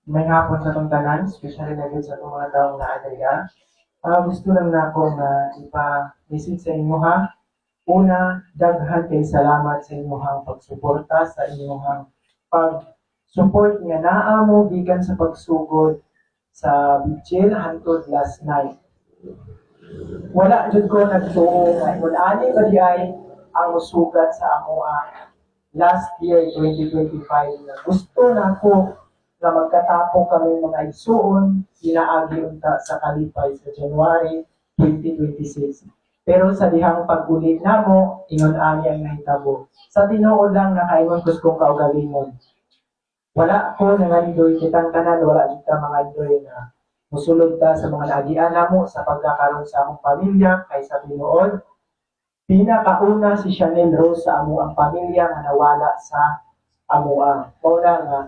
May hapon sa itong tanan, especially na sa itong mga taong naadaya. Gusto lang na akong ipa-message sa inyo ha. Una, daghan kay salamat sa inyong pagsuporta, sa inyong pag-support nga naa mo gikan sa pagsugod sa vigil hantod last night. Wala jud ko nagtuo nga kung ani ba di ay ang musugat sa amo last year 2025 na gusto na ako na magkatapok kami mga igsuon sinaagi unta sa kalipay sa January 2026. Pero sa dihang pag-ulit namo ingon ani ang nahitabo. Sa tinuod lang na kaingon gusto kong kaugalingon. Wala ko nangandoy kitang tanan, wala jud ta mga andoy na musulod ta sa mga naagian namo sa pagkakaroon sa among pamilya kay sa tinuod pinakauna si Chanel Rose sa amo ang pamilya nga nawala sa amoa. Mauna nga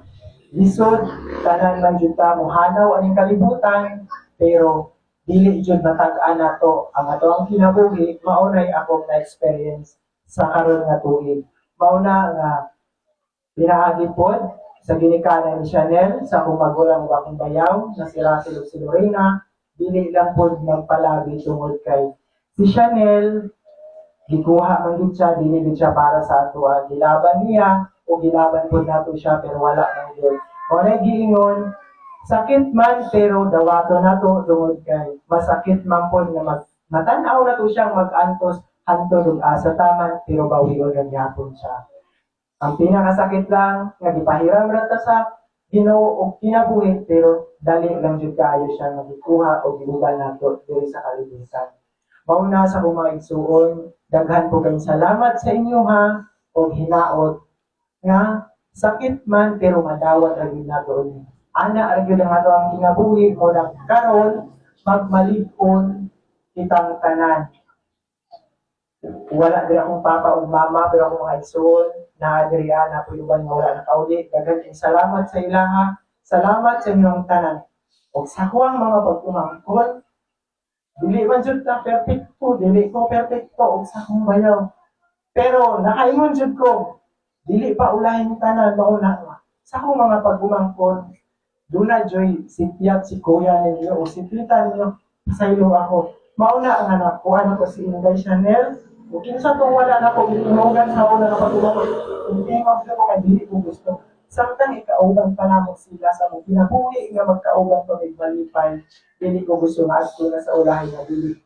lisod tanan man jud ta mohanaw aning kalibutan pero dili jud matag-an nato ang ato ang kinabuhi maunay akong na-experience sa karon nga tuig. Mauna nga pinaagi pod sa ginikanan ni Chanel sa akong magulang ug akong bayaw na si Russell ug si Lorena dili lang pod magpalagi tungod kay si Chanel gikuha man gid siya dili gid siya para sa ato gilaban niya o gilaban pod nato siya pero wala man gyud. Mao giingon sakit man pero dawato nato tungod kay masakit man pod nga matan-aw nato siyang mag-antos hantod ug asa taman pero bawion nga gyapon siya. Ang pinakasakit lang nga gipahiram ra ta sa Ginoo og kinabuhi pero dali lang jud kaayo siya nga gikuha o gibugal nato diri sa kalibutan. Mauna sa akong mga igsuon, daghan po kayong salamat sa inyo ha o hinaot nga sakit man pero madawat ra gyud nato ni. Ana ra gyud ang ato ang kinabuhi o lang karon magmalig-on kitang tanan. Wala diri akong papa o mama pero akong mga igsoon na diri ana po uban nga wala nakauli daghan kayong salamat sa ilaha salamat sa inyong tanan og sa kuwang mga pag-umangkon dili man jud ta perfecto dili ko perfecto og sa akong bayaw pero nakaingon jud ko dili pa ulahin tanan mauna nga sa akong mga pag-umangkon duna joy si Piat si Kuya ninyo o si Tita ninyo pasaylo ako mauna nga nakuha ko si Inday Chanel kung kinsa tong wala na ko ginugan sa una na pag-umangkon hindi mo ko kay dili ko gusto samtang ikauban pa namo sila sa mong kinabuhi nga magkauban pa mig malipay dili ko gusto nga ato na sa ulahin nga dili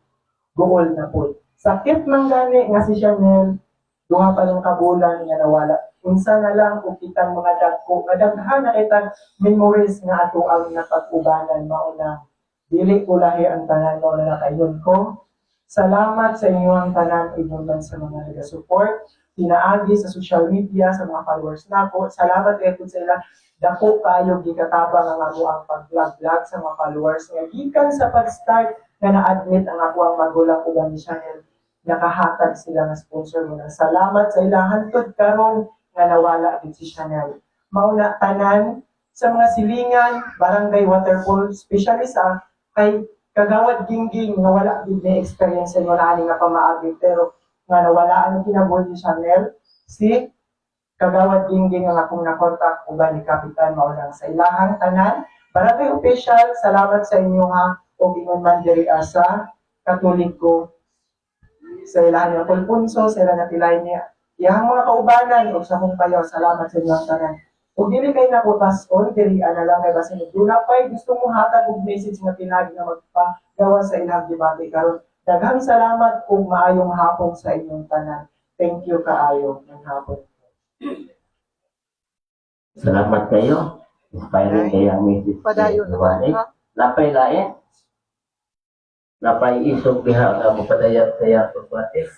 gool na po sakit man gani nga si Chanel duha pa lang kabulan nga nawala unsa na lang kung kitang mga dagko nga daghan na kitang memories nga ato ang napag-ubanan mao na dili ulahi ang tanan mao na nakaingon ko. Salamat sa inyong tanan ignoran sa mga nag-support, tinaagi sa social media, sa mga followers nako. Salamat kay sa ila. Dako kayo gikatabang ang amo ang pag-vlog sa mga followers nga gikan sa pag-start nga na-admit ang ako ang magulang uban ni Chanel. Nakahatag sila nga sponsor mo. Salamat sa ila hantod karon nga nawala din si Chanel. Mauna tanan sa mga silingan, barangay waterfall, especially sa kay kagawad gingging nga wala gid na experience mo na ani nga pamaagi pero nga nawala ang kinabuhi ni Chanel si kagawad gingging nga akong nakontak uban ni Kapitan mao lang sa ilahang tanan barangay official salamat sa inyo ha og ingon man diri asa Katoliko sa ilahan niya pulpunso sa ilang natilay niya iyang mga kaubanan ug sa akong payaw salamat sa inyo ang tanan. Kung dili kay nakutas on diri ana lang kay basin duna pay gusto mo hatag og message nga pinagi nga magpagawa sa ilang debate karon daghang salamat ug maayong hapon sa inyong tanan. Thank you kaayo ng hapon. Salamat kayo. Inspiring kayo ang message. Padayon na. Napay lain. Napay isog diha nga mo padayat kaya pagpate.